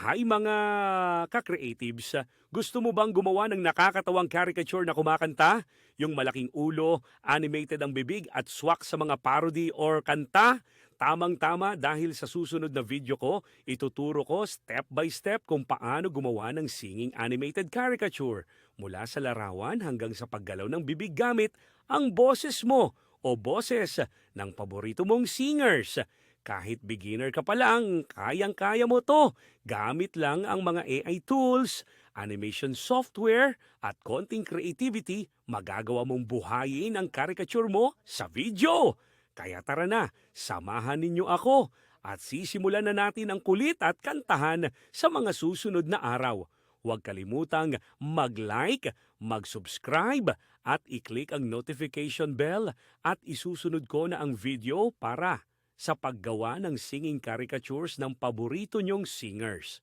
Hi mga ka-creatives! Gusto mo bang gumawa ng nakakatawang caricature na kumakanta? Yung malaking ulo, animated ang bibig at swak sa mga parody or kanta? Tamang-tama dahil sa susunod na video ko, ituturo ko step by step kung paano gumawa ng singing animated caricature. Mula sa larawan hanggang sa paggalaw ng bibig gamit ang boses mo o boses ng paborito mong singers. Kahit beginner ka pa lang, kayang-kaya mo to. Gamit lang ang mga AI tools, animation software, at konting creativity, magagawa mong buhayin ang caricature mo sa video. Kaya tara na, samahan ninyo ako at sisimulan na natin ang kulit at kantahan sa mga susunod na araw. Huwag kalimutang mag-like, mag-subscribe at i-click ang notification bell at isusunod ko na ang video para sa paggawa ng singing caricatures ng paborito nyong singers.